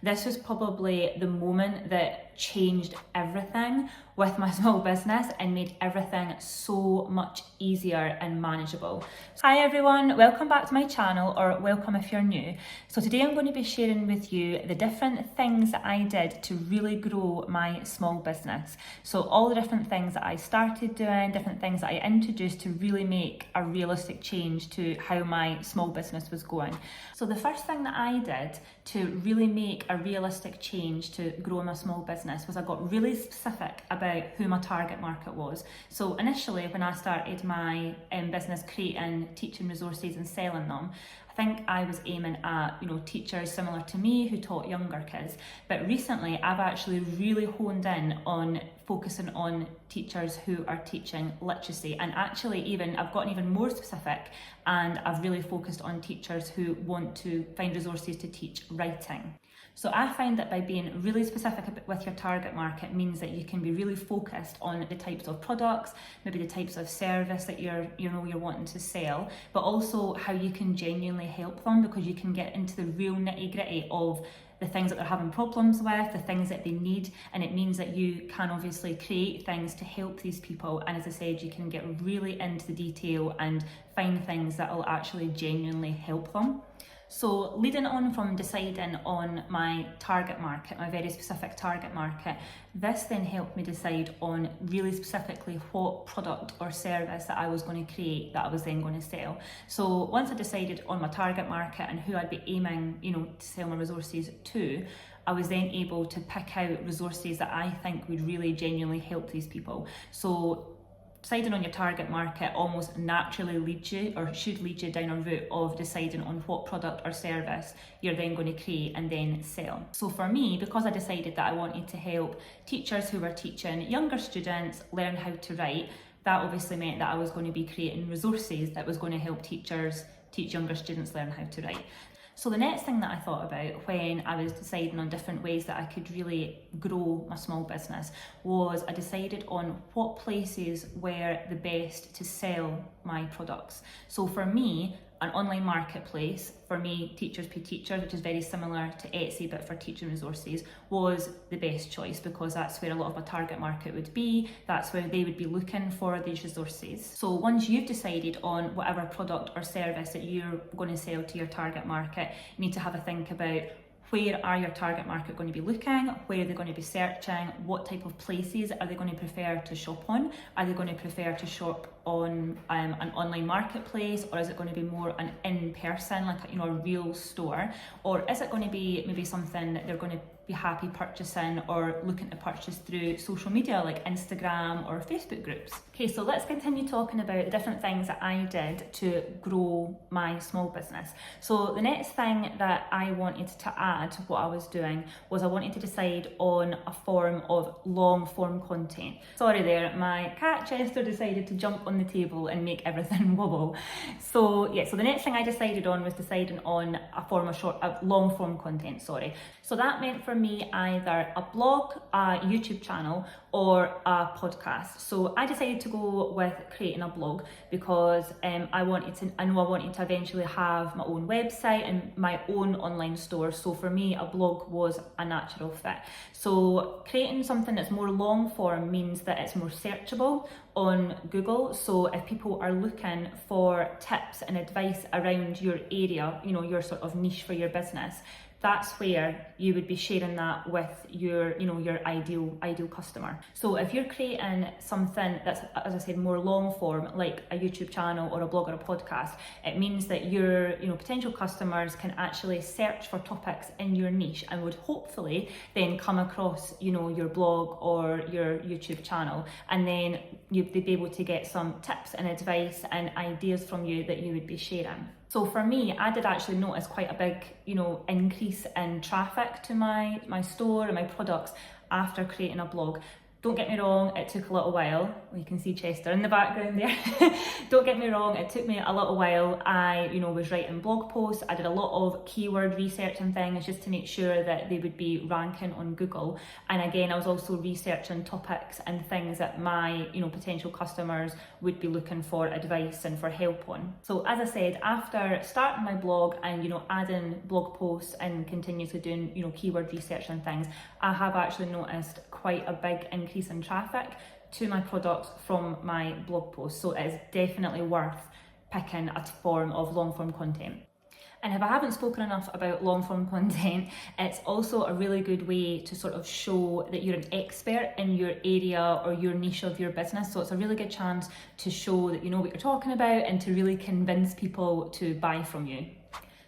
This was probably the moment that changed everything with my small business and made everything so much easier and manageable. Hi everyone, welcome back to my channel, or welcome if you're new. So today I'm going to be sharing with you the different things that I did to really grow my small business. So all the different things that I started doing, different things that I introduced to really make a realistic change to how my small business was going. So the first thing that I did to really make a realistic change to grow my small business was I got really specific about who my target market was. So initially when I started my business creating teaching resources and selling them, I think I was aiming at, teachers similar to me who taught younger kids. But recently I've actually really honed in on focusing on teachers who are teaching literacy, and actually I've gotten even more specific, and I've really focused on teachers who want to find resources to teach writing. So I find that by being really specific with your target market means that you can be really focused on the types of products, maybe the types of service that you're wanting to sell, but also how you can genuinely help them, because you can get into the real nitty-gritty of the things that they're having problems with, the things that they need, and it means that you can obviously create things to help these people. And as I said, you can get really into the detail and find things that will actually genuinely help them. So leading on from deciding on my target market, my very specific target market, this then helped me decide on really specifically what product or service that I was going to create that I was then going to sell. So once I decided on my target market and who I'd be aiming, to sell my resources to, I was then able to pick out resources that I think would really genuinely help these people. So deciding on your target market almost naturally leads you, or should lead you, down a route of deciding on what product or service you're then going to create and then sell. So for me, because I decided that I wanted to help teachers who were teaching younger students learn how to write, that obviously meant that I was going to be creating resources that was going to help teachers teach younger students learn how to write. So the next thing that I thought about when I was deciding on different ways that I could really grow my small business was I decided on what places were the best to sell my products. So for me, an online marketplace, for me, Teachers Pay Teachers, which is very similar to Etsy but for teaching resources, was the best choice, because that's where a lot of my target market would be. That's where they would be looking for these resources. So once you've decided on whatever product or service that you're going to sell to your target market, you need to have a think about where are your target market going to be looking, where are they going to be searching, what type of places are they going to prefer to shop on? Are they going to prefer to shop on an online marketplace, or is it going to be more an in-person, like a real store? Or is it going to be maybe something that they're going to be happy purchasing or looking to purchase through social media like Instagram or Facebook groups? Okay, so let's continue talking about the different things that I did to grow my small business. So the next thing that I wanted to add to what I was doing was I wanted to decide on a form of long form content. Sorry there, my cat Chester decided to jump on the table and make everything wobble. So the next thing I decided on was deciding on a long form content, So that meant for me either a blog, a YouTube channel, or a podcast. So I decided to go with creating a blog because I know I wanted to eventually have my own website and my own online store. So for me, a blog was a natural fit. So creating something that's more long form means that it's more searchable on Google. So if people are looking for tips and advice around your area, your sort of niche for your business, that's where you would be sharing that with your ideal customer. So if you're creating something that's, as I said, more long form, like a YouTube channel or a blog or a podcast, it means that your potential customers can actually search for topics in your niche and would hopefully then come across your blog or your YouTube channel, and then they'd be able to get some tips and advice and ideas from you that you would be sharing. So for me, I did actually notice quite a big, increase in traffic to my store and my products after creating a blog. Don't get me wrong, it took a little while. Well, you can see Chester in the background there. Don't get me wrong, it took me a little while. I, was writing blog posts. I did a lot of keyword research and things just to make sure that they would be ranking on Google. And again, I was also researching topics and things that my, potential customers would be looking for advice and for help on. So as I said, after starting my blog and, adding blog posts and continuously doing, keyword research and things, I have actually noticed quite a big increase in traffic to my products from my blog posts. So it is definitely worth picking a form of long form content. And if I haven't spoken enough about long form content, it's also a really good way to sort of show that you're an expert in your area or your niche of your business. So it's a really good chance to show that you know what you're talking about and to really convince people to buy from you.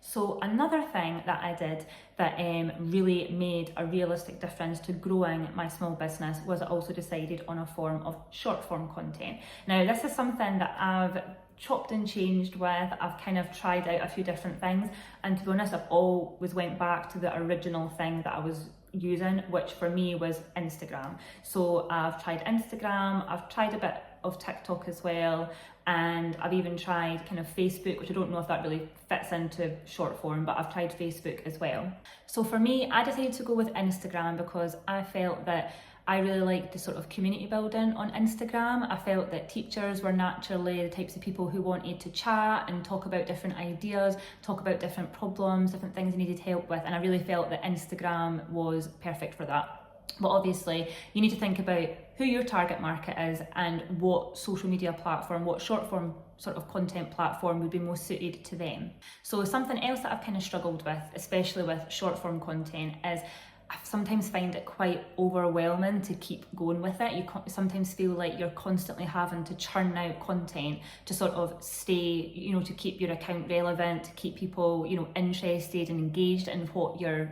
So another thing that I did that really made a realistic difference to growing my small business was I also decided on a form of short form content. Now this is something that I've chopped and changed with. I've kind of tried out a few different things, and to be honest, I've always went back to the original thing that I was using, which for me was Instagram. So I've tried Instagram, I've tried a bit of TikTok as well, and I've even tried kind of Facebook, which I don't know if that really fits into short form, but I've tried Facebook as well. So for me, I decided to go with Instagram because I felt that I really liked the sort of community building on Instagram. I felt that teachers were naturally the types of people who wanted to chat and talk about different ideas, talk about different problems, different things they needed help with, and I really felt that Instagram was perfect for that. But obviously, you need to think about who your target market is and what social media platform, what short form sort of content platform would be most suited to them. So something else that I've kind of struggled with, especially with short form content, is I sometimes find it quite overwhelming to keep going with it. You sometimes feel like you're constantly having to churn out content to sort of stay, to keep your account relevant, to keep people, interested and engaged in what you're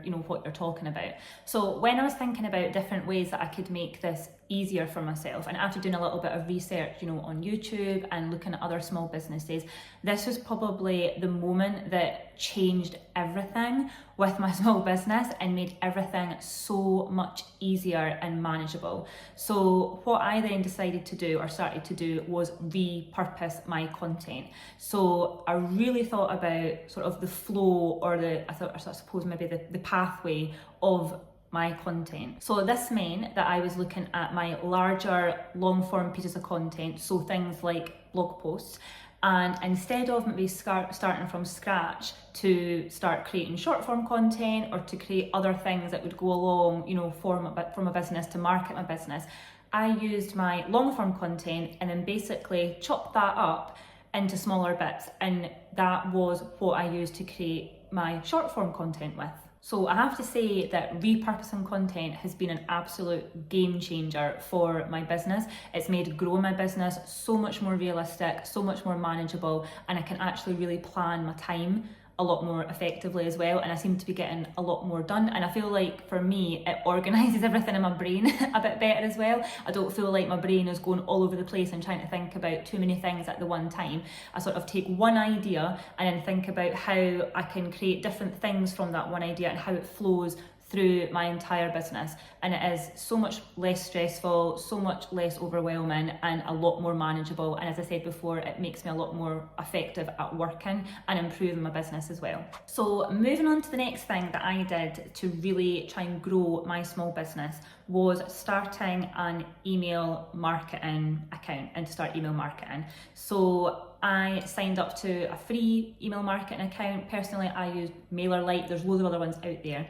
talking about. So when I was thinking about different ways that I could make this easier for myself, and after doing a little bit of research, on YouTube and looking at other small businesses, this was probably the moment that changed everything with my small business and made everything so much easier and manageable. So what I then decided to do or started to do was repurpose my content. So I really thought about sort of the flow or I suppose maybe the pathway of my content. So this meant that I was looking at my larger long form pieces of content, so things like blog posts, and instead of maybe starting from scratch to start creating short form content or to create other things that would go along, from a business to market my business, I used my long form content and then basically chopped that up into smaller bits, and that was what I used to create my short form content with. So I have to say that repurposing content has been an absolute game changer for my business. It's made growing my business so much more realistic, so much more manageable, and I can actually really plan my time a lot more effectively as well, and I seem to be getting a lot more done. And I feel like for me it organises everything in my brain a bit better as well. I don't feel like my brain is going all over the place and trying to think about too many things at the one time. I sort of take one idea and then think about how I can create different things from that one idea and how it flows through my entire business, and it is so much less stressful, so much less overwhelming, and a lot more manageable. And as I said before, it makes me a lot more effective at working and improving my business as well. So moving on to the next thing that I did to really try and grow my small business was starting an email marketing account and to start email marketing. So I signed up to a free email marketing account. Personally, I use MailerLite. There's loads of other ones out there.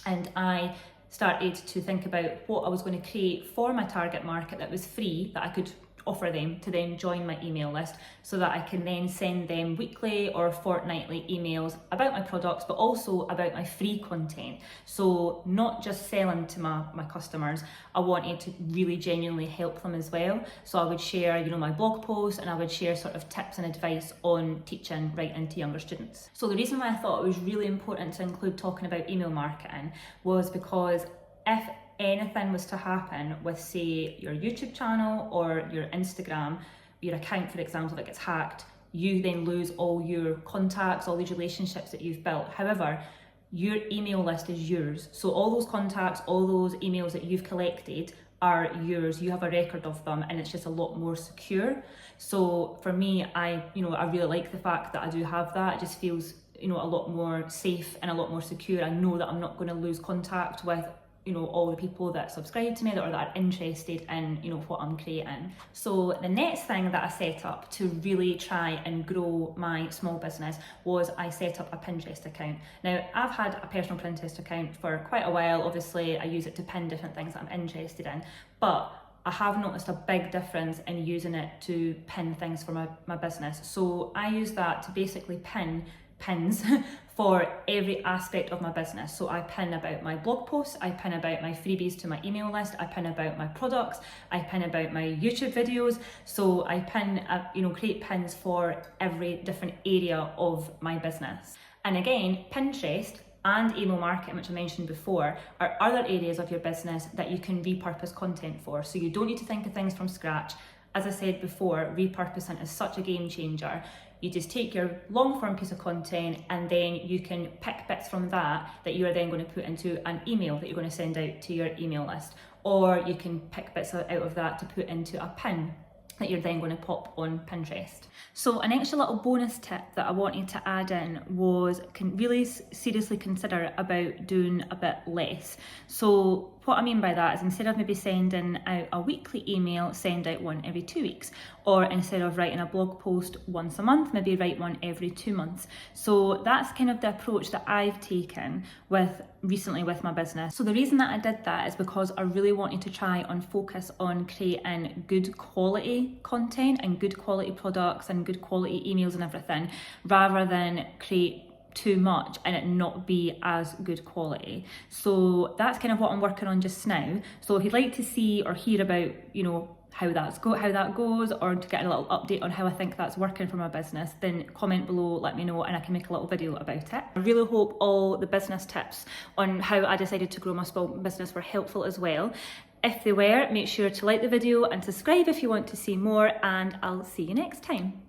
And I started to think about what I was going to create for my target market that was free, that I could offer them to then join my email list, so that I can then send them weekly or fortnightly emails about my products, but also about my free content. So not just selling to my customers, I wanted to really genuinely help them as well. So I would share, my blog posts, and I would share sort of tips and advice on teaching right into younger students. So the reason why I thought it was really important to include talking about email marketing was because if anything was to happen with, say, your YouTube channel or your Instagram, your account, for example, that gets hacked, you then lose all your contacts, all these relationships that you've built. However, your email list is yours. So all those contacts, all those emails that you've collected are yours. You have a record of them, and it's just a lot more secure. So for me, I really like the fact that I do have that. It just feels, a lot more safe and a lot more secure. I know that I'm not going to lose contact with all the people that subscribe to me or that are interested in what I'm creating. So the next thing that I set up to really try and grow my small business was I set up a Pinterest account. Now, I've had a personal Pinterest account for quite a while. Obviously, I use it to pin different things that I'm interested in, but I have noticed a big difference in using it to pin things for my business. So I use that to basically pin pins for every aspect of my business. So I pin about my blog posts, I pin about my freebies to my email list, I pin about my products, I pin about my YouTube videos. So I pin, create pins for every different area of my business. And again, Pinterest and email marketing, which I mentioned before, are other areas of your business that you can repurpose content for. So you don't need to think of things from scratch. As I said before, repurposing is such a game changer. You just take your long form piece of content and then you can pick bits from that you are then going to put into an email that you're going to send out to your email list. Or you can pick bits out of that to put into a pin that you're then going to pop on Pinterest. So an extra little bonus tip that I wanted to add in was really seriously consider about doing a bit less. So what I mean by that is, instead of maybe sending out a weekly email, send out one every 2 weeks. Or instead of writing a blog post once a month, maybe write one every 2 months. So that's kind of the approach that I've taken recently with my business. So the reason that I did that is because I really wanted to try and focus on creating good quality content and good quality products and good quality emails and everything, rather than create too much and it not be as good quality. So that's kind of what I'm working on just now. So if you'd like to see or hear about, how that goes, or to get a little update on how I think that's working for my business, then comment below, let me know, and I can make a little video about it. I really hope all the business tips on how I decided to grow my small business were helpful as well. If they were, make sure to like the video and subscribe if you want to see more, and I'll see you next time.